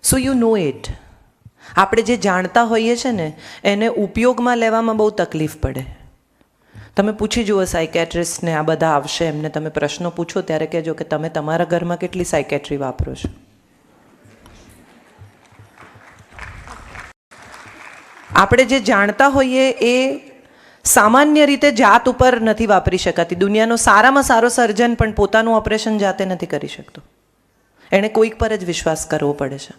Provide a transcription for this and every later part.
So you know it. આપણે જે જાણતા હોઈએ છીએ ને એને ઉપયોગમાં લેવામાં બહુ તકલીફ પડે. તમે પૂછી જુઓ સાયકેટ્રિસ્ટને, આ બધા આવશે એમને તમે પ્રશ્નો પૂછો ત્યારે કહેજો કે તમે તમારા ઘરમાં કેટલી સાયકેટ્રી વાપરો છો. આપણે જે જાણતા હોઈએ એ સામાન્ય રીતે જાત ઉપર નથી વાપરી શકાતી. દુનિયાનો સારામાં સારો સર્જન પણ પોતાનું ઓપરેશન જાતે નથી કરી શકતો. એણે કોઈક પર જ વિશ્વાસ કરવો પડે છે.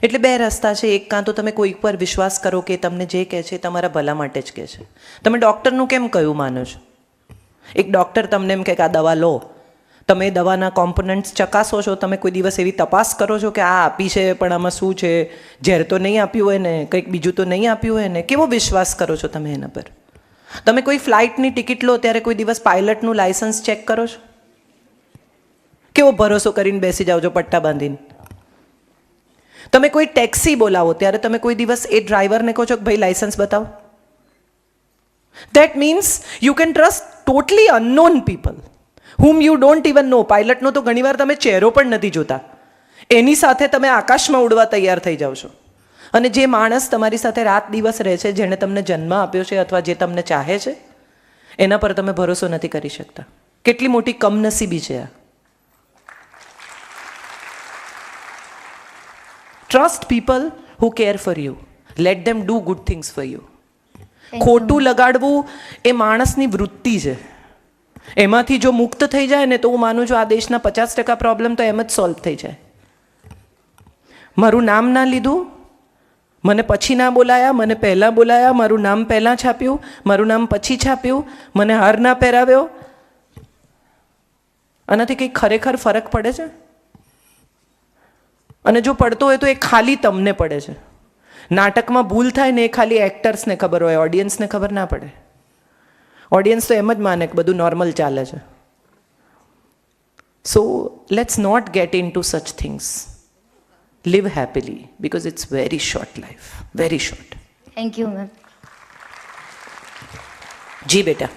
એટલે બે રસ્તા છે. એક, કાં તો તમે કોઈક પર વિશ્વાસ કરો કે તમને જે કહે છે તમારા ભલા માટે જ કહે છે. તમે ડૉક્ટરનું કેમ કયું માનો છો? એક ડૉક્ટર તમને એમ કહે કે આ દવા લો, તમે એ દવાના કોમ્પોનન્ટ્સ ચકાસો છો? તમે કોઈ દિવસ એવી તપાસ કરો છો કે આ આપી છે પણ આમાં શું છે, ઝેર તો નહીં આપ્યું હોય ને, કંઈક બીજું તો નહીં આપ્યું હોય ને? કેવો વિશ્વાસ કરો છો તમે એના પર? તમે કોઈ ફ્લાઇટની ટિકિટ લો ત્યારે કોઈ દિવસ પાયલટનું લાયસન્સ ચેક કરો છો? કેવો ભરોસો કરીને બેસી જાઓ છો પટ્ટા બાંધીને? તમે કોઈ ટેક્સી બોલાવો ત્યારે તમે કોઈ દિવસ એ ડ્રાઈવરને કહો છો કે ભાઈ લાયસન્સ બતાવો? That means you can trust totally unknown people whom you don't even know. પાયલટનો તો ઘણીવાર તમે ચહેરો પણ નથી જોતા, એની સાથે તમે આકાશમાં ઉડવા તૈયાર થઈ જાઓ છો. અને જે માણસ તમારી સાથે રાત દિવસ રહે છે, જેણે તમને જન્મ આપ્યો છે અથવા જે તમને ચાહે છે, એના પર તમે ભરોસો નથી કરી શકતા. કેટલી મોટી કમનસીબી છે આ. Trust people who care for you. Late them do good things for you. ખોટું લગાડવું એ માણસની વૃત્તિ છે. એમાંથી જો મુક્ત થઈ જાય ને તો હું માનું છું આ દેશના 50% પ્રોબ્લેમ તો એમ જ સોલ્વ થઈ જાય. મારું નામ ના લીધું, મને પછી ના બોલાયા, મને પહેલાં બોલાયા, મારું નામ પહેલાં છાપ્યું, મારું નામ પછી છાપ્યું, મને હાર ના પહેરાવ્યો, આનાથી કંઈ ખરેખર ફરક પડે છે? અને જો પડતો હોય તો એ ખાલી તમને પડે છે. નાટકમાં ભૂલ થાય ને એ ખાલી એક્ટર્સને ખબર હોય, ઓડિયન્સને ખબર ના પડે. ઓડિયન્સ તો એમ જ માને કે બધું નોર્મલ ચાલે છે. So let's not get into such things. Live happily because it's very short life, very short. Thank you, ma'am. જી બેટા.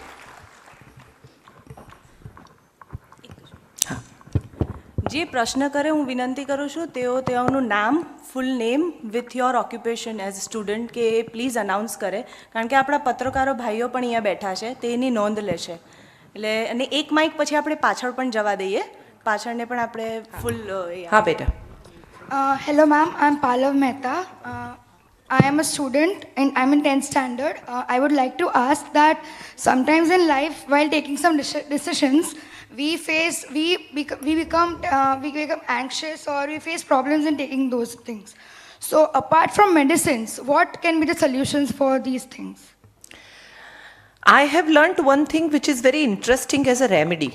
જે પ્રશ્ન કરે હું વિનંતી કરું છું તેઓનું નામ, ફૂલ name with your occupation as student કે એ પ્લીઝ અનાઉન્સ કરે, કારણ કે આપણા પત્રકારો ભાઈઓ પણ અહીંયા બેઠા છે, તે એની નોંધ લેશે. એટલે અને એક માઇક પછી આપણે પાછળ પણ જવા દઈએ, પાછળને પણ આપણે ફૂલ. હા બેટા. Hello ma'am, I'm Pallav Mehta. I am a student and I'm in 10th standard. I would like to ask that sometimes in life while taking some decisions, we become anxious or we face problems in taking those things. So apart from medicines, what can be the solutions for these things? I have learnt one thing which is very interesting as a remedy.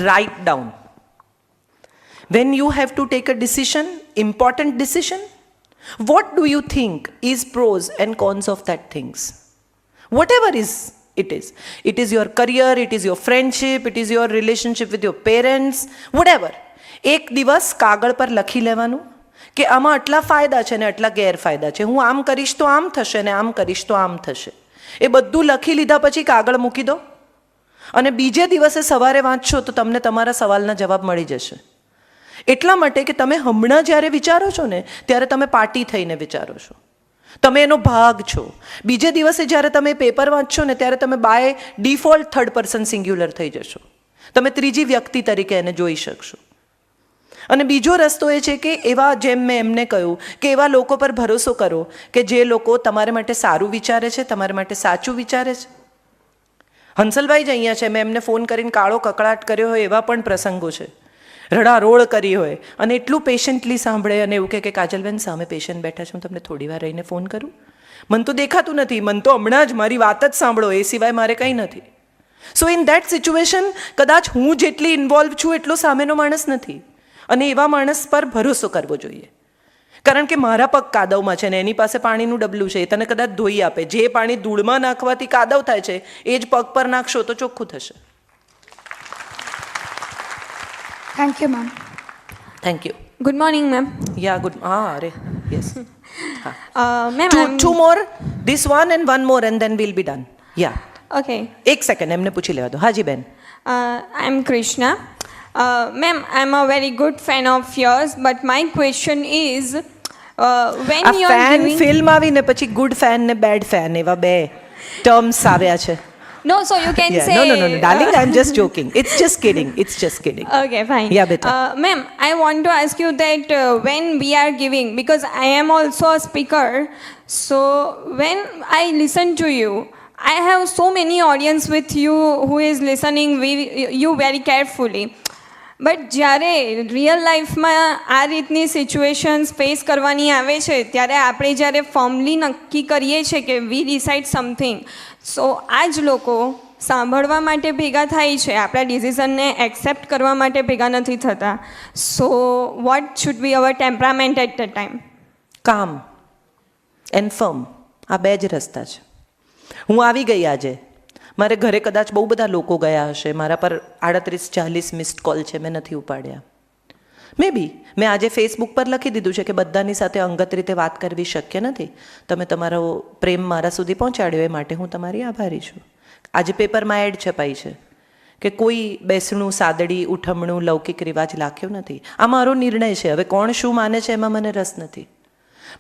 Write down. When you have to take a decision, important decision, what do you think is pros and cons of that things? Whatever it is. It is your career, it is your friendship, it is your relationship with your parents, whatever. એક દિવસ કાગળ પર લખી લેવાનું કે આમાં આટલા ફાયદા છે ને આટલા ગેરફાયદા છે. હું આમ કરીશ તો આમ થશે ને આમ કરીશ તો આમ થશે. એ બધું લખી લીધા પછી કાગળ મૂકી દો અને બીજે દિવસે સવારે વાંચશો તો તમને તમારા સવાલના જવાબ મળી જશે. એટલા માટે કે તમે હમણાં જ્યારે વિચારો છો ને ત્યારે તમે પાર્ટી થઈને વિચારો છો, તમે એનો ભાગ છો. બીજે દિવસે જ્યારે તમે પેપર વાંચશો ને ત્યારે તમે by default third person singular થઈ જશો. તમે ત્રીજી વ્યક્તિ તરીકે એને જોઈ શકશો. અને બીજો રસ્તો એ છે કે એવા, જેમ મેં એમને કહ્યું કે એવા લોકો પર ભરોસો કરો કે જે લોકો તમારા માટે સારું વિચારે છે, તમારા માટે સાચું વિચારે છે. હંસલભાઈ જ અહીંયા છે, મેં એમને ફોન કરીને કાળો કકળાટ કર્યો હોય એવા પણ પ્રસંગો છે. રડારોળ કરી હોય અને એટલું પેશન્ટલી સાંભળે અને એવું કે કાજલબેન સામે પેશન્ટ બેઠા છે, હું તમને થોડી વાર રહીને ફોન કરું, મને તો દેખાતું નથી, મને તો હમણાં જ મારી વાત જ સાંભળો, એ સિવાય મારે કંઈ નથી. સો ઇન દેટ સિચ્યુએશન કદાચ હું જેટલી ઇન્વોલ્વ છું એટલો સામેનો માણસ નથી. અને એવા માણસ પર ભરોસો કરવો જોઈએ, કારણ કે મારા પગ કાદવમાં છે ને એની પાસે પાણીનું ડબલું છે, એ તને કદાચ ધોઈ આપે. જે પાણી ધૂળમાં નાખવાથી કાદવ થાય છે એ જ પગ પર નાખશો તો ચોખ્ખું થશે. Thank you, ma'am. Thank you. Good morning, ma'am. Yeah, good. Are, yes. Ma'am, two more. This one and one more and then we'll be done. Yeah. Okay. એક સેકન્ડ એમને પૂછી લેવા દો. હાજી બેન. I'm Krishna. Ma'am, I'm a very good fan of yours, but my question is, when આ you are fan giving. Film આવીને પછી ગુડ ફેન ને બેડ ફેન એવા બે ટર્મ્સ આવ્યા છે. No, so you can Yeah, say. no, darling, I'm just joking. It's just kidding. It's just kidding. Okay, fine. Yeah, beta. Ma'am, I want to ask you that when we are giving, because I am also a speaker, so when I listen to you, I have so many audience with you who is listening you very carefully. But જ્યારે real લાઈફમાં આ રીતની situations face કરવાની આવે છે ત્યારે આપણે જ્યારે ફર્મલી નક્કી કરીએ છીએ કે વી ડિસાઇડ સમથિંગ, સો આ જ લોકો સાંભળવા માટે ભેગા થાય છે, આપણા ડિસિઝનને એક્સેપ્ટ કરવા માટે ભેગા નથી થતા. So what should be our temperament at the time? Calm and firm, આ બે જ રસ્તા છે. હું આવી ગઈ આજે, મારે ઘરે કદાચ બહુ બધા લોકો ગયા હશે, મારા પર 38-40 મિસ્ડ કોલ છે, મેં નથી ઉપાડ્યા. મે બી મેં આજે ફેસબુક પર લખી દીધું છે કે બધાની સાથે અંગત રીતે વાત કરવી શક્ય નથી, તમે તમારો પ્રેમ મારા સુધી પહોંચાડ્યો એ માટે હું તમારી આભારી છું. આજે પેપરમાં એડ છપાઈ છે કે કોઈ બેસણું સાદડી ઉઠમણું લૌકિક રિવાજ લાખ્યો નથી. આ મારો નિર્ણય છે. હવે કોણ શું માને છે એમાં મને રસ નથી.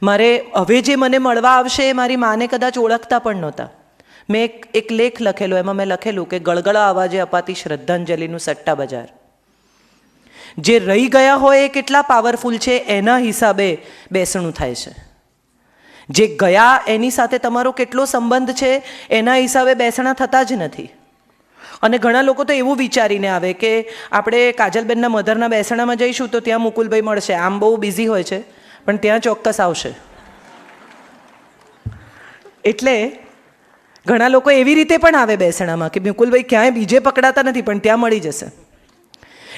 મારે હવે જે મને મળવા આવશે એ મારી માને કદાચ ઓળખતા પણ નહોતા. મેં એક લેખ લખેલો, એમાં મેં લખેલું કે ગળગળા અવાજે અપાતી શ્રદ્ધાંજલિનું સટ્ટા બજાર. જે રહી ગયા હોય એ કેટલા પાવરફુલ છે એના હિસાબે બેસણું થાય છે. જે ગયા એની સાથે તમારો કેટલો સંબંધ છે એના હિસાબે બેસણા થતા જ નથી. અને ઘણા લોકો તો એવું વિચારીને આવે કે આપણે કાજલબેનના મધરના બેસણામાં જઈશું તો ત્યાં મુકુલભાઈ મળશે, આમ બહુ બિઝી હોય છે પણ ત્યાં ચોક્કસ આવશે. એટલે ઘણા લોકો એવી રીતે પણ આવે બેસણામાં કે મુકુલભાઈ ક્યાંય બીજે પકડાતા નથી પણ ત્યાં મળી જશે.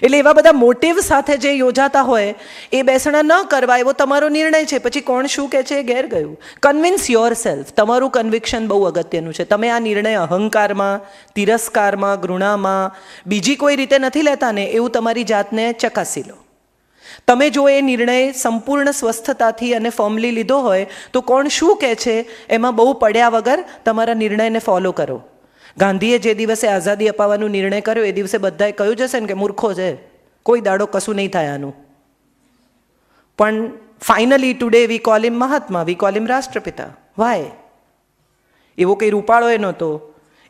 એટલે એવા બધા મોટિવ સાથે જે યોજાતા હોય એ બેસણા ન કરવા એવો તમારો નિર્ણય છે. પછી કોણ શું કહે છે એ ઘેર ગયું. Convince your self. તમારું કન્વિક્શન બહુ અગત્યનું છે. તમે આ નિર્ણય અહંકારમાં, તિરસ્કારમાં, ઘૃણામાં, બીજી કોઈ રીતે નથી લેતા ને એવું તમારી જાતને ચકાસી લો. તમે જો એ નિર્ણય સંપૂર્ણ સ્વસ્થતાથી અને ફર્મલી લીધો હોય તો કોણ શું કહે છે એમાં બહુ પડ્યા વગર તમારા નિર્ણયને ફોલો કરો. ગાંધીએ જે દિવસે આઝાદી અપાવવાનો નિર્ણય કર્યો એ દિવસે બધાએ કહ્યું જશે ને કે મૂર્ખો છે, કોઈ દાડો કશું નહીં થાય આનું. પણ finally today we call him Mahatma, V call હિમ રાષ્ટ્રપિતા. વાય? એવો કંઈ રૂપાળો એ નહોતો,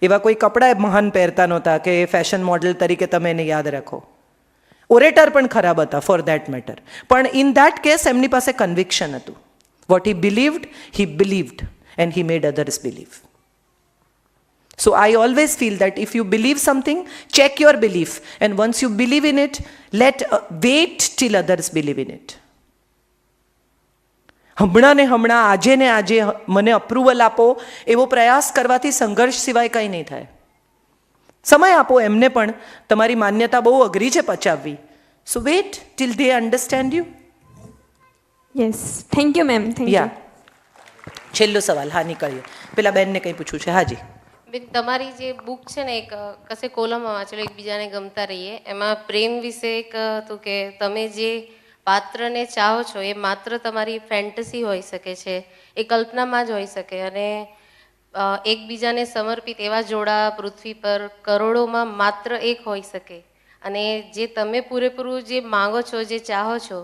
એવા કોઈ કપડાં મહાન પહેરતા નહોતા કે ફેશન મોડેલ તરીકે તમે એને યાદ રાખો. ઓરેટર પણ ખરાબ હતા ફોર ધેટ મેટર, પણ ઇન ધેટ કેસ એમની પાસે કન્વિક્શન હતું. What he believed and he made others believe. So I always feel that if you believe something, check your belief, and once you believe in it, wait till others believe in it. હમણાં ને હમણાં, આજે ને આજે મને approval આપો એવો પ્રયાસ કરવાથી સંઘર્ષ સિવાય કંઈ નહીં થાય. સમય આપો એમને પણ. તમારી માન્યતા બહુ અઘરી છે પચાવવી. So wait till they understand you. Yes, thank you ma'am. Thank you. છેલ્લો સવાલ. હા, નીકળીએ. પેલા બેનને કંઈ પૂછવું છે? હાજી બેન, તમારી જે બુક છે ને, એક કશે કોલમમાં વાંચેલો એકબીજાને ગમતા રહીએ, એમાં પ્રેમ વિશે એક હતું કે તમે જે પાત્રને ચાહો છો એ માત્ર તમારી ફેન્ટસી હોઈ શકે છે, એ કલ્પનામાં જ હોઈ શકે, અને એકબીજાને સમર્પિત એવા જોડા પૃથ્વી પર કરોડોમાં માત્ર એક હોઈ શકે, અને જે તમે પૂરેપૂરું જે માંગો છો, જે ચાહો છો,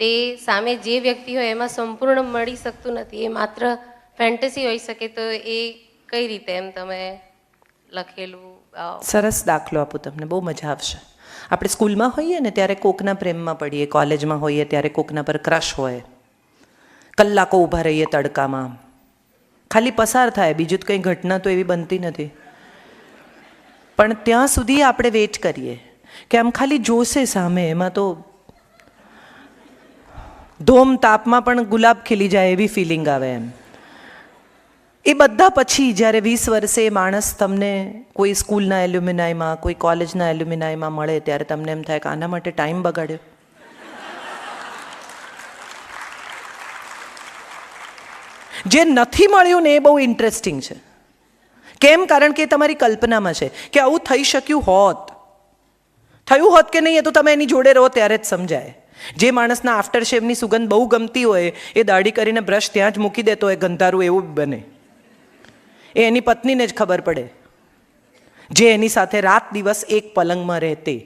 તે સામે જે વ્યક્તિ હોય એમાં સંપૂર્ણ મળી શકતું નથી, એ માત્ર ફેન્ટસી હોઈ શકે. તો એ કઈ રીતે એમ તમે લખેલું? સરસ દાખલો આપું તમને, બહુ મજા આવશે. આપણે સ્કૂલમાં હોઈએ ને ત્યારે કોકના પ્રેમમાં પડીએ, કોલેજમાં હોઈએ ત્યારે કોકના પર ક્રશ હોય, કલાકો ઊભા રહીએ તડકામાં, ખાલી પસાર થાય, બીજું કંઈ ઘટના તો એવી બનતી નથી. પણ ત્યાં સુધી આપણે વેઇટ કરીએ કે આમ ખાલી જોશે સામે, એમાં તો ધોમ તાપમાં પણ ગુલાબ ખીલી જાય એવી ફિલિંગ આવે એમ. એ બધા પછી જ્યારે 20 વર્ષે માણસ તમને કોઈ સ્કૂલના એલ્યુમિનાયમાં, કોઈ કોલેજના એલ્યુમિનાયમાં મળે ત્યારે તમને એમ થાય કે આના માટે ટાઈમ બગાડ્યો. જે નથી મળ્યું ને એ બહુ ઇન્ટરેસ્ટિંગ છે. કેમ? કારણ કે એ તમારી કલ્પનામાં છે કે આવું થઈ શક્યું હોત. થયું હોત કે નહીં એ તો તમે એની જોડે રહો ત્યારે જ સમજાય. જે માણસના આફ્ટર શેવની સુગંધ બહુ ગમતી હોય એ દાઢી કરીને બ્રશ ત્યાં જ મૂકી દેતો હોય ગંધારું, એવું બને. એ એની પત્નીને જ ખબર પડે, જે એની સાથે રાત દિવસ એક પલંગમાં રહેતે,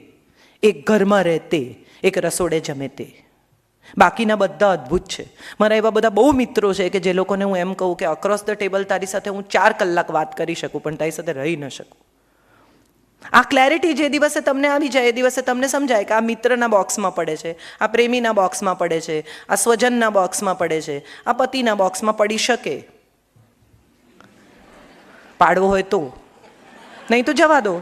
એક ઘરમાં રહેતે, એક રસોડે જમે તે. બાકીના બધા અદ્ભુત છે. મારા એવા બધા બહુ મિત્રો છે કે જે લોકોને હું એમ કહું કે અક્રોસ ધ ટેબલ તારી સાથે હું 4 કલાક વાત કરી શકું પણ તારી સાથે રહી ન શકું. આ ક્લેરિટી જે દિવસે તમને આવી જાય એ દિવસે તમને સમજાય કે આ મિત્રના બોક્સમાં પડે છે, આ પ્રેમીના બોક્સમાં પડે છે, આ સ્વજનના બોક્સમાં પડે છે, આ પતિના બોક્સમાં પડી શકે. પાડવો હોય તો, નહીં તો જવા દો.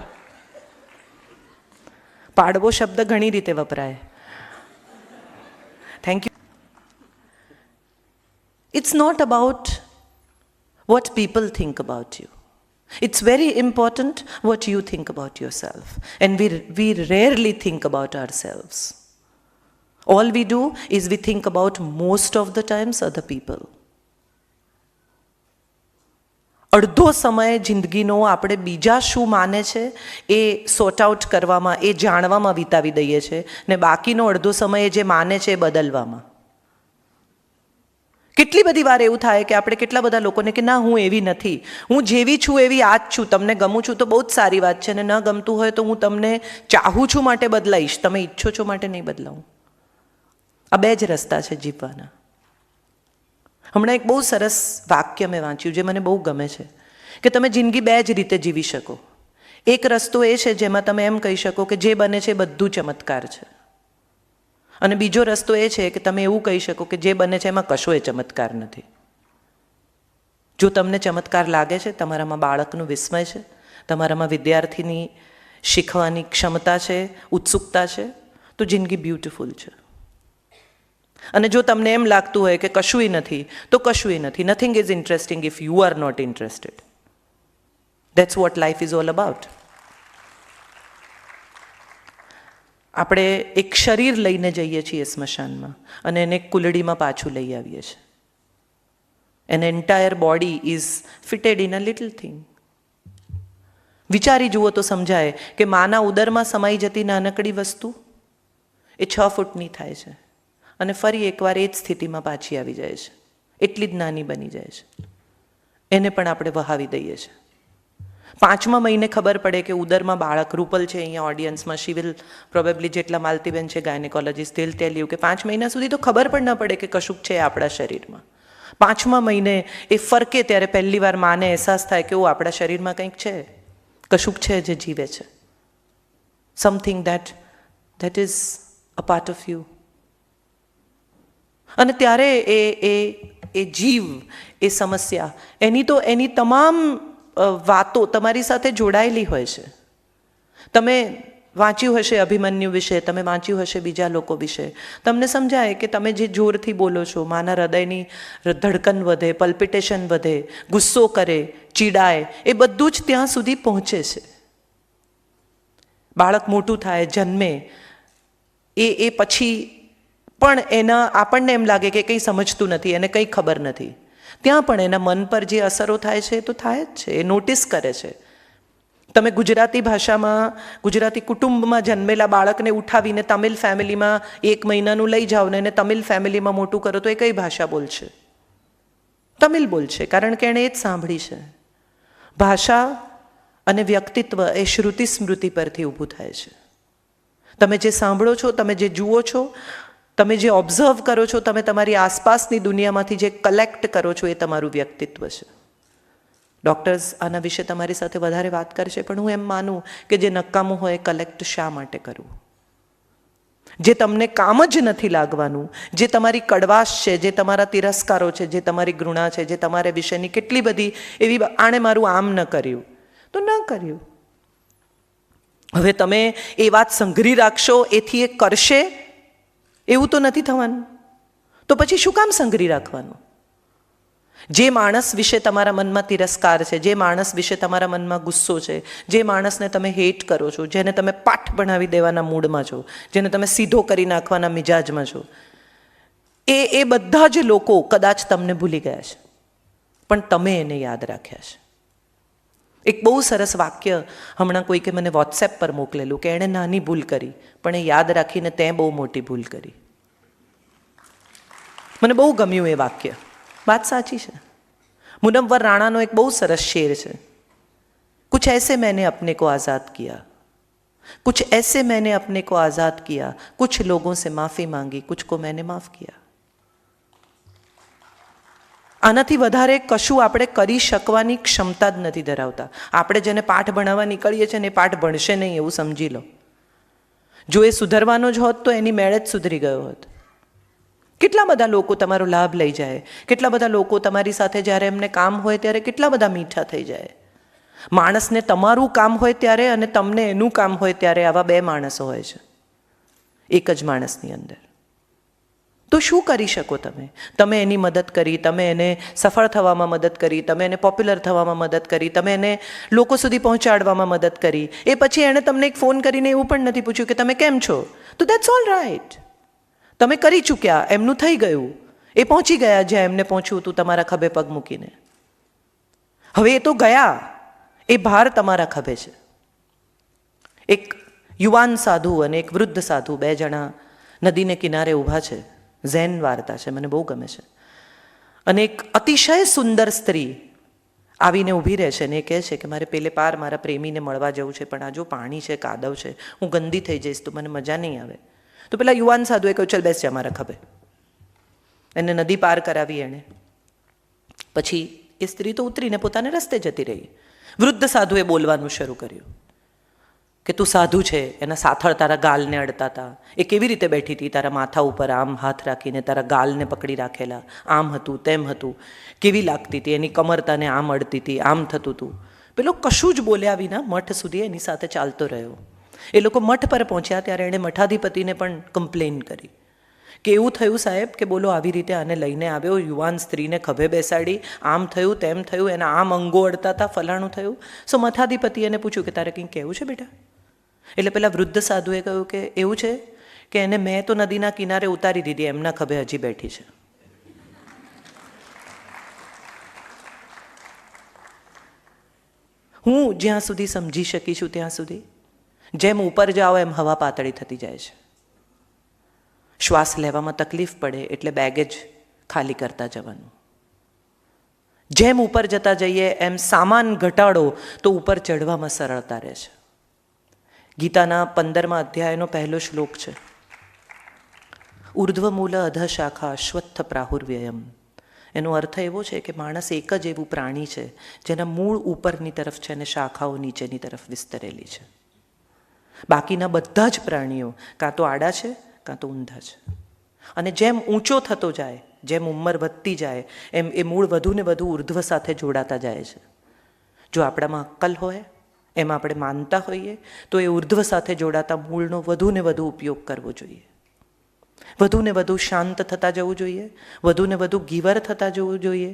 પાડવો શબ્દ ઘણી રીતે વપરાય. Thank you. It's not about what people think about you. It's very important what you think about yourself. And we rarely think about ourselves. All we do is we think about most of the times other people. અડધો સમય જિંદગીનો આપણે બીજા શું માને છે એ sort out કરવામાં, એ જાણવામાં વિતાવી દઈએ છીએ ને બાકીનો અડધો સમય જે માને છે એ બદલવામાં. કેટલી બધી વાર એવું થાય કે આપણે કેટલા બધા લોકોને કે ના હું એવી નથી, હું જેવી છું એવી આ જ છું, તમને ગમું છું તો બહુ જ સારી વાત છે, ને ન ગમતું હોય તો હું તમને ચાહું છું માટે બદલાઈશ, તમે ઈચ્છો છો માટે નહીં બદલાવું. આ બે જ રસ્તા છે જીવવાના. હમણાં એક બહુ સરસ વાક્ય મેં વાંચ્યું જે મને બહુ ગમે છે કે તમે જિંદગી બે જ રીતે જીવી શકો. એક રસ્તો એ છે જેમાં તમે એમ કહી શકો કે જે બને છે એ બધું ચમત્કાર છે, અને બીજો રસ્તો એ છે કે તમે એવું કહી શકો કે જે બને છે એમાં કશોય ચમત્કાર નથી. જો તમને ચમત્કાર લાગે છે, તમારામાં બાળકનું વિસ્મય છે, તમારામાં વિદ્યાર્થીની શીખવાની ક્ષમતા છે, ઉત્સુકતા છે, તો જિંદગી બ્યુટિફુલ છે. અને જો તમને એમ લાગતું હોય કે કશુંય નથી તો કશુંય નથી. Nothing is interesting if you are not interested. That's what life is all about. આપણે એક શરીર લઈને જઈએ છીએ સ્મશાનમાં અને એને એક કુલડીમાં પાછું લઈ આવીએ છીએ. An entire body is fitted in a little thing. વિચારી જુઓ તો સમજાય કે માના ઉદરમાં સમાઈ જતી નાનકડી વસ્તુ એ 6 ફૂટની થાય છે અને ફરી એકવાર એ જ સ્થિતિમાં પાછી આવી જાય છે, એટલી જ નાની બની જાય છે. એને પણ આપણે વહાવી દઈએ છીએ. 5મા મહિને ખબર પડે કે ઉદરમાં બાળક, રૂપલ છે અહીંયા ઓડિયન્સમાં, શી વિલ પ્રોબેબલી, જેટલા માલતીબેન છે ગાયનેકોલોજીસ્ટ, તેલ ટેલ યુ કે 5 મહિના સુધી તો ખબર પણ ન પડે કે કશુંક છે આપણા શરીરમાં. 5મા મહિને એ ફરકે ત્યારે પહેલી વાર માને અહેસાસ થાય કે ઓ આપણા શરીરમાં કંઈક છે, કશુંક છે જે જીવે છે. Something that is a part of you. અને ત્યારે એ જીવ, એ સમસ્યા, એની તમામ વાતો તમારી સાથે જોડાયેલી હોય છે. તમે વાંચ્યું હશે અભિમન્યુ વિશે, તમે વાંચ્યું હશે બીજા લોકો વિશે, તમને સમજાય કે તમે જે જોરથી બોલો છો, માના હૃદયની ધડકન વધે, પલ્પિટેશન વધે, ગુસ્સો કરે, ચીડાય, એ બધું જ ત્યાં સુધી પહોંચે છે. બાળક મોટું થાય, જન્મે, એ પછી પણ આપણને એમ લાગે કે કંઈ સમજતું નથી, એને કંઈ ખબર નથી. ત્યાં પણ એના મન પર જે અસરો થાય છે એ તો થાય જ છે, એ નોટિસ કરે છે. તમે ગુજરાતી ભાષામાં, ગુજરાતી કુટુંબમાં જન્મેલા બાળકને ઉઠાવીને તમિલ ફેમિલીમાં 1 મહિનાનું લઈ જાઓ ને એને તમિલ ફેમિલીમાં મોટું કરો તો એ કઈ ભાષા બોલશે? તમિલ બોલશે, કારણ કે એણે એ જ સાંભળી છે. ભાષા અને વ્યક્તિત્વ એ શ્રુતિ સ્મૃતિ પરથી ઊભું થાય છે. તમે જે સાંભળો છો, તમે જે જુઓ છો, તમે જે ઓબ્ઝર્વ કરો છો, તમે તમારી આસપાસની દુનિયામાંથી જે કલેક્ટ કરો છો, એ તમારું વ્યક્તિત્વ છે. ડૉક્ટર્સ આના વિશે તમારી સાથે વધારે વાત કરશે, પણ હું એમ માનું કે જે નકામું હોય એ કલેક્ટ શા માટે કરવું? જે તમને કામ જ નથી લાગવાનું, જે તમારી કડવાશ છે, જે તમારા તિરસ્કારો છે, જે તમારી ઘૃણા છે, જે તમારા વિશેની કેટલી બધી એવી, આણે મારું આમ ન કર્યું તો ન કર્યું. હવે તમે એ વાત સંઘરી રાખશો, એથી એ કરશે એવું તો નથી થવાનું, તો પછી શું કામ સંઘરી રાખવાનું? જે માણસ વિશે તમારા મનમાં તિરસ્કાર છે, જે માણસ વિશે તમારા મનમાં ગુસ્સો છે, જે માણસને તમે હેટ કરો છો, જેને તમે પાઠ બનાવી દેવાના મૂડમાં છો, જેને તમે સીધો કરી નાખવાના મિજાજમાં છો, એ બધા જ લોકો કદાચ તમને ભૂલી ગયા છે, પણ તમે એને યાદ રાખ્યા છે. એક બહુ સરસ વાક્ય હમણાં કોઈકે મને વોટ્સએપ પર મોકલેલું કે એણે નાની ભૂલ કરી પણ એ યાદ રાખીને તે બહુ મોટી ભૂલ કરી. મને બહુ ગમ્યું એ વાક્ય. વાત સાચી છે. મુનવ્વર રાણાનો એક બહુ સરસ શેર છે, કુછ ऐसे मैंने अपने को आज़ाद किया कुछ ऐसे मैंने अपने को आज़ाद किया, कुछ लोगों से माफ़ी मांगी, कुछ को मैंने माफ़ किया. આનાથી વધારે કશું આપણે કરી શકવાની ક્ષમતા જ નથી ધરાવતા. આપણે જેને પાઠ ભણાવવા નીકળીએ છીએ ને એ પાઠ ભણશે નહીં એવું સમજી લો. જો એ સુધરવાનો જ હોત તો એની મેળે જ સુધરી ગયો હોત. કેટલા બધા લોકો તમારો લાભ લઈ જાય, કેટલા બધા લોકો તમારી સાથે જ્યારે એમને કામ હોય ત્યારે કેટલા બધા મીઠા થઈ જાય. માણસને તમારું કામ હોય ત્યારે અને તમને એનું કામ હોય ત્યારે આવા બે માણસો હોય છે એક જ માણસની અંદર. તો શું કરી શકો તમે? તમે એની મદદ કરી, તમે એને સફળ થવામાં મદદ કરી, તમે એને પોપ્યુલર થવામાં મદદ કરી, તમે એને લોકો સુધી પહોંચાડવામાં મદદ કરી. એ પછી એણે તમને એક ફોન કરીને એવું પણ નથી પૂછ્યું કે તમે કેમ છો. તો દેટ્સ ઓલ રાઈટ. તમે કરી ચૂક્યા, એમનું થઈ ગયું, એ પહોંચી ગયા જ્યાં એમને પહોંચવું હતું તમારા ખભે પગ મૂકીને. હવે એ તો ગયા, એ ભાર તમારા ખભે છે. એક યુવાન સાધુ અને એક વૃદ્ધ સાધુ બે જણા નદીને કિનારે ઊભા છે. ઝેન વાર્તા છે, મને બહુ ગમે છે. અને એક અતિશય સુંદર સ્ત્રી આવીને ઊભી રહે છે અને એ કહે છે કે મારે પેલે પાર મારા પ્રેમીને મળવા જવું છે, પણ આ જો પાણી છે, કાદવ છે, હું ગંદી થઈ જઈશ તો મને મજા નહીં આવે. તો પેલા યુવાન સાધુએ કહ્યું ચલ બેસ જા મારા ખભે. એને નદી પાર કરાવી એણે. પછી એ સ્ત્રી તો ઉતરીને પોતાને રસ્તે જતી રહી. વૃદ્ધ સાધુએ બોલવાનું શરૂ કર્યું કે તું સાધુ છે, એના સાથળ તારા ગાલને અડતા હતા, એ કેવી રીતે બેઠી હતી તારા માથા ઉપર આમ હાથ રાખીને તારા ગાલને પકડી રાખેલા, આમ હતું તેમ હતું, કેવી લાગતી હતી, એની કમર તને આમ અડતી હતી, આમ થતું હતું. પેલો કશું જ બોલ્યા વિના મઠ સુધી એની સાથે ચાલતો રહ્યો. એ લોકો મઠ પર પહોંચ્યા ત્યારે એણે મઠાધિપતિને પણ કમ્પ્લેન કરી કે એવું થયું સાહેબ કે બોલો આવી રીતે આને લઈને આવ્યો, યુવાન સ્ત્રીને ખભે બેસાડી, આમ થયું તેમ થયું, એના આમ અંગો અડતા હતા, ફલાણું થયું. સો મઠાધિપતિ એને પૂછ્યું કે તારે કંઈક કહેવું છે બેટા? એટલે પેલા વૃદ્ધ સાધુએ કહ્યું કે એવું છે કે એને મેં તો નદીના કિનારે ઉતારી દીધી, એમના ખભે હજી બેઠી છે. હું જ્યાં સુધી સમજી શકી છું ત્યાં સુધી જેમ ઉપર જાઓ એમ હવા પાતળી થતી જાય છે. શ્વાસ લેવામાં તકલીફ પડે એટલે બેગેજ ખાલી કરતા જવાનું. જેમ ઉપર જતા જઈએ એમ સામાન ઘટાડો તો ઉપર ચડવામાં સરળતા રહે છે. ગીતાના 15મા અધ્યાયનો પહેલો શ્લોક છે, ઉર્ધ્વમૂલ અધ શાખા અશ્વત્થ પ્રાહુર્વ્યયમ. એનો અર્થ એવો છે કે માણસ એક જ એવું પ્રાણી છે જેના મૂળ ઉપરની તરફ છે અને શાખાઓ નીચેની તરફ વિસ્તરેલી છે. બાકીના બધા જ પ્રાણીઓ કાં તો આડા છે કાં તો ઊંધા છે. અને જેમ ઊંચો થતો જાય, જેમ ઉંમર વધતી જાય એમ એ મૂળ વધુ ને વધુ ઉર્ધ્વ સાથે જોડાતા જાય છે. જો આપણામાં અક્કલ હોય, એમ આપણે માનતા હોઈએ તો એ ઉર્ધ્વ સાથે જોડાતા મૂળનો વધુ ને વધુ ઉપયોગ કરવો જોઈએ. વધુ ને વધુ શાંત થતા જવું જોઈએ, વધુ ને વધુ ગીવર થતા જવું જોઈએ,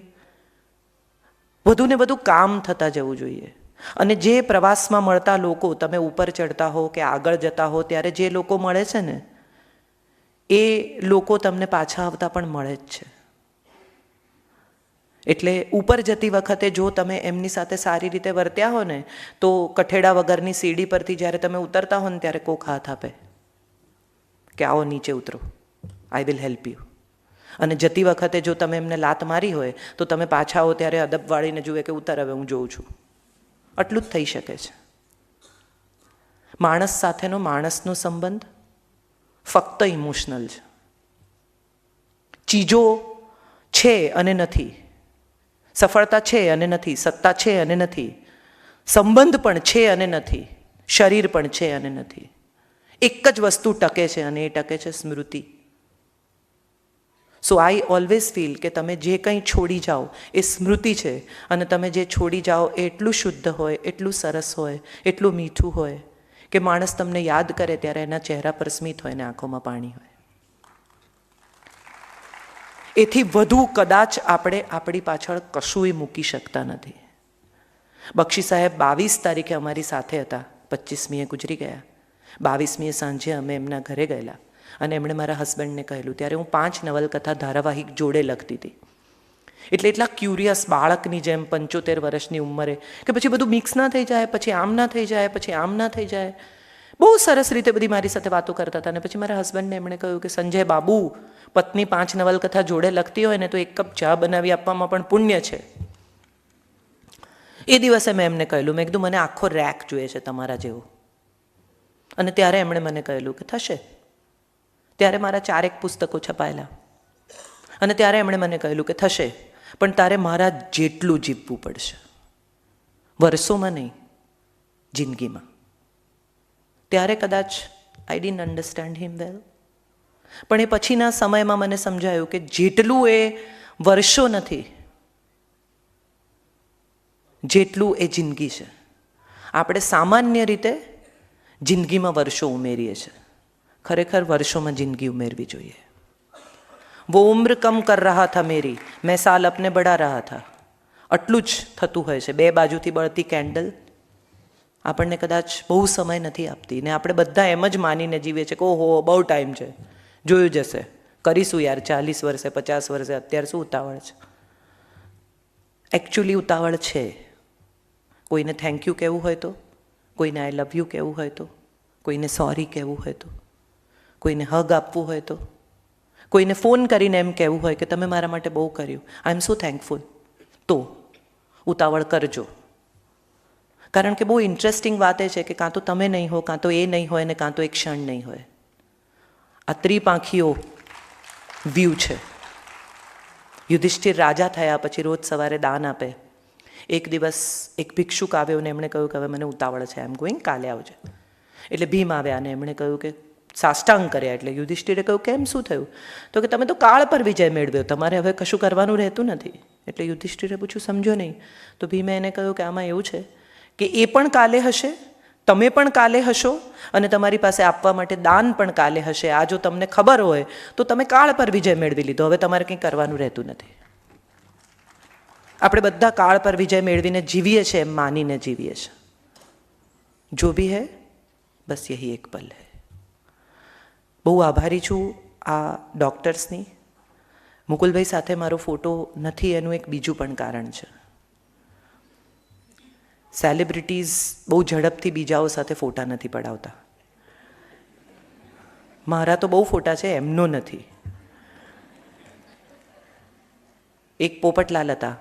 વધુ ને વધુ કામ થતા જવું જોઈએ. અને જે પ્રવાસમાં મળતા લોકો, તમે ઉપર ચડતા હો કે આગળ જતા હો ત્યારે જે લોકો મળે છે ને એ લોકો તમને પાછા આવતા પણ મળે જ છે. એટલે ઉપર જતી વખતે જો તમે એમની સાથે સારી રીતે વર્ત્યા હો ને તો કઠેડા વગરની સીડી પરથી જ્યારે તમે ઉતરતા હો ને ત્યારે કોક હાથ આપે કે આવો નીચે ઉતરો, આઈ વિલ હેલ્પ યુ. અને જતી વખતે જો તમે એમને લાત મારી હોય તો તમે પાછા આવો ત્યારે અદબ વાળીને જુએ કે ઉતર હવે હું જોઉં છું. આટલું જ થઈ શકે છે. માણસ સાથેનો માણસનો સંબંધ ફક્ત ઇમોશનલ છે. ચીજો છે અને નથી, સફળતા છે અને નથી, સત્તા છે અને નથી, સંબંધ પણ છે અને નથી, શરીર પણ છે અને નથી. એક જ વસ્તુ ટકે છે અને એ ટકે છે સ્મૃતિ. સો આઈ ઓલવેઝ ફીલ કે તમે જે કંઈ છોડી જાઓ એ સ્મૃતિ છે અને તમે જે છોડી જાઓ એ એટલું શુદ્ધ હોય, એટલું સરસ હોય, એટલું મીઠું હોય કે માણસ તમને યાદ કરે ત્યારે એના ચહેરા પર સ્મિત હોય ને આંખોમાં પાણી હોય. એથી વધુ કદાચ આપણે આપણી પાછળ કશુંય મૂકી શકતા નથી. બક્ષી સાહેબ 22 તારીખે અમારી સાથે હતા, 25મીએ ગુજરી ગયા. 22મીએ સાંજે અમે એમના ઘરે ગયેલા અને એમણે મારા હસબન્ડને કહેલું. ત્યારે હું 5 નવલકથા ધારાવાહિક જોડે લખતી હતી. એટલે એટલા ક્યુરિયસ બાળકની જેમ 75 વર્ષની ઉંમરે કે પછી બધું મિક્સ ના થઈ જાય, પછી આમ ના થઈ જાય, પછી આમ ના થઈ જાય. બહુ સરસ રીતે બધી મારી સાથે વાતો કરતા હતા. અને પછી મારા હસબન્ડને એમણે કહ્યું કે સંજય બાબુ, પત્ની 5 નવલકથા જોડે લખતી હોય ને તો 1 કપ ચા બનાવી આપવામાં પણ પુણ્ય છે. એ દિવસે મેં એમને કહેલું, મેં કીધું મને આખો રેક જોઈએ છે તમારા જેવો. અને ત્યારે એમણે મને કહેલું કે થશે. ત્યારે મારા 4 પુસ્તકો છપાયેલા અને ત્યારે એમણે મને કહેલું કે થશે, પણ તારે મારા જેટલું જીવવું પડશે, વર્ષોમાં નહીં, જિંદગીમાં. ત્યારે કદાચ આઈ ડિડન્ટ અન્ડરસ્ટેન્ડ હિમ વેલ, પણ એ પછીના સમયમાં મને સમજાયું કે જેટલું એ વર્ષો નથી, જેટલું એ જિંદગી છે. આપણે સામાન્ય રીતે જિંદગીમાં વર્ષો ઉમેરીએ છીએ, ખરેખર વર્ષોમાં જિંદગી ઉમેરવી જોઈએ. વો ઉમ્ર કમ કર રહા થા મેરી, મેં સાલ અપને બઢા રહા થા. આટલું જ થતું હોય છે. 2 બાજુથી બળતી કેન્ડલ આપણને કદાચ બહુ સમય નથી આપતી, ને આપણે બધા એમ જ માનીને જીવીએ છીએ કે ઓહો બહુ ટાઈમ છે, જોયું જશે, કરીશું યાર, 40 વર્ષે 50 વર્ષે, અત્યારે શું ઉતાવળ છે. એકચ્યુઅલી ઉતાવળ છે. કોઈને થેન્ક યુ કહેવું હોય તો, કોઈને આઈ લવ યુ કહેવું હોય તો, કોઈને સોરી કહેવું હોય તો, કોઈને હગ આપવું હોય તો, કોઈને ફોન કરીને એમ કહેવું હોય કે તમે મારા માટે બહુ કર્યું, આઈ એમ સો થેન્કફુલ, તો ઉતાવળ કરજો. કારણ કે બહુ ઇન્ટરેસ્ટિંગ વાત એ છે કે કાં તો તમે નહીં હો, કાં તો એ નહીં હોય, ને કાં તો એક ક્ષણ નહીં હોય. આ ત્રિપાંખીઓ વ્યૂ છે. યુધિષ્ઠિર રાજા થયા પછી રોજ સવારે દાન આપે. એક દિવસ એક ભિક્ષુક આવ્યો ને એમણે કહ્યું કે હવે મને ઉતાવળ છે, આઈ એમ ગોઈંગ, કાલે આવજે. એટલે ભીમ આવ્યા અને એમણે કહ્યું કે સાષ્ટાંગ કર્યા. એટલે યુધિષ્ઠિરે કહ્યું કેમ, શું થયું? તો કે તમે તો કાળ પર વિજય મેળવ્યો, તમારે હવે કશું કરવાનું રહેતું નથી. એટલે યુધિષ્ઠિરે પૂછ્યું સમજો નહીં. તો ભીમે એને કહ્યું કે આમાં એવું છે કે એ પણ કાલે હશે, તમે પણ કાલે હશો, અને તમારી પાસે આપવા માટે દાન પણ કાલે હશે. આ જો તમને ખબર હોય તો તમે કાળ પર વિજય મેળવી લીધો, હવે તમારે કંઈ કરવાનું રહેતું નથી. આપણે બધા કાળ પર વિજય મેળવીને જીવીએ છીએ એમ માનીને જીવીએ છીએ. જો ભી હૈ બસ યહી એક પલ હૈ. બહુ આભારી છું આ ડૉક્ટર્સની. મુકુલભાઈ સાથે મારો ફોટો નથી એનું એક બીજું પણ કારણ છે. સેલિબ્રિટીઝ બહુ ઝડપથી બીજાઓ સાથે ફોટા નથી પડાવતા. મારા તો બહુ ફોટા છે, એમનો નથી. એક પોપટલાલ હતા,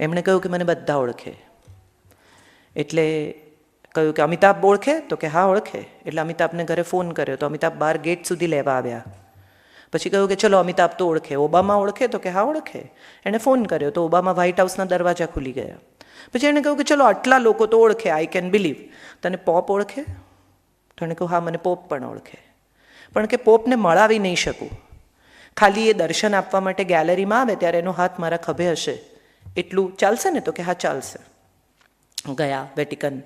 એમણે કહ્યું કે મને બધા ઓળખે. એટલે કહ્યું કે અમિતાભ ઓળખે? તો કે હા ઓળખે. એટલે અમિતાભને ઘરે ફોન કર્યો તો અમિતાભ બહાર ગેટ સુધી લેવા આવ્યા. પછી કહ્યું કે ચલો અમિતાભ તો ઓળખે. ઓબામા ઓળખે? તો કે હા ઓળખે. એણે ફોન કર્યો તો ઓબામા વ્હાઇટ હાઉસના દરવાજા ખુલી ગયા. પછી એણે કહ્યું કે ચલો આટલા લોકો તો ઓળખે, આઈ કેન બિલીવ. તને પોપ ઓળખે? તો એણે કહ્યું હા મને પોપ પણ ઓળખે. પણ કે પોપને મળાવી નહીં શકું, ખાલી એ દર્શન આપવા માટે ગેલેરીમાં આવે ત્યારે એનો હાથ મારા ખભે હશે, એટલું ચાલશે ને? તો કે હા ચાલશે. ગયા વેટિકન,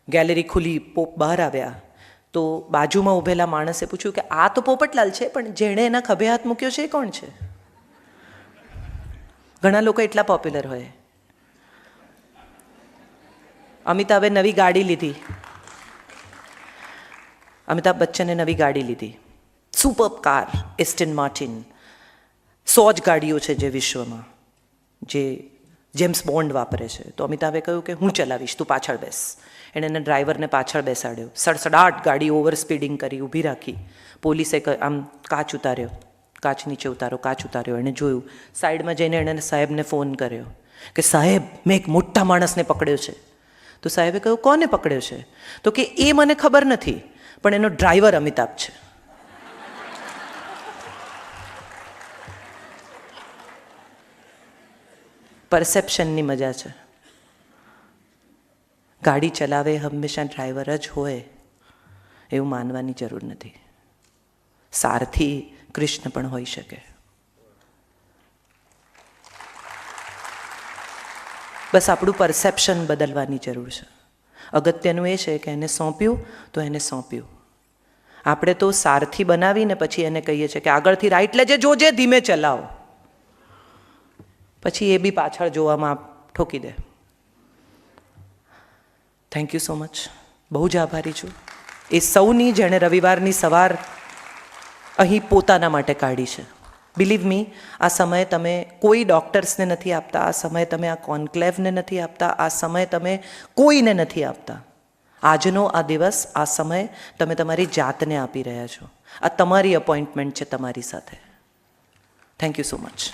ગેલેરી ખુલી, પોપ બહાર આવ્યા. તો બાજુમાં ઊભેલા માણસે પૂછ્યું કે આ તો પોપટલાલ છે, પણ જેણે એના ખભે હાથ મૂક્યો છે એ કોણ છે? ઘણા લોકો એટલા પોપ્યુલર હોય. અમિતાભે નવી ગાડી લીધી. અમિતાભ બચ્ચને નવી ગાડી લીધી, સુપર કાર, એસ્ટન માર્ટિન. 100 જ ગાડીઓ છે જે વિશ્વમાં, જે જેમ્સ બોન્ડ વાપરે છે. તો અમિતાભે કહ્યું કે હું ચલાવીશ, તું પાછળ બેસ. એણે એને ડ્રાઈવરને પાછળ બેસાડ્યો. સડસડાટ ગાડી ઓવર સ્પીડિંગ કરી, ઊભી રાખી. પોલીસે આમ કાચ ઉતાર્યો, કાચ નીચે ઉતારો, કાચ ઉતાર્યો. એણે જોયું, સાઈડમાં જઈને એણે સાહેબને ફોન કર્યો કે સાહેબ મેં એક મોટા માણસને પકડ્યો છે. તો સાહેબે કહ્યું કોને પકડ્યો છે? તો કે એ મને ખબર નથી, પણ એનો ડ્રાઈવર અમિતાભ છે. પરસેપ્શનની મજા છે. ગાડી ચલાવે હંમેશા ડ્રાઈવર જ હોય એવું માનવાની જરૂર નથી. સારથી કૃષ્ણ પણ હોઈ શકે. બસ આપણું પરસેપ્શન બદલવાની જરૂર છે. અગત્યનું એ છે કે એને સોંપ્યું તો એને સોંપ્યું. આપણે તો સારથી બનાવીને પછી એને કહીએ છીએ કે આગળથી રાઈટ લેજે, જોજે, ધીમે ચલાવો. પછી એ બી પાછળ જોવામાં ઠોકી દે. Thank you so much. બહુ જ આભારી છું એ સૌની જેણે રવિવારની સવાર અહીં પોતાના માટે કાઢી છે. બિલીવ મી, આ સમય તમે કોઈ ડૉક્ટર્સને નથી આપતા, આ સમય તમે આ કોન્ક્લેવને નથી આપતા, આ સમય તમે કોઈને નથી આપતા. આજનો આ દિવસ, આ સમય તમે તમારી જાતને આપી રહ્યા છો. આ તમારી અપોઇન્ટમેન્ટ છે તમારી સાથે. Thank you so much.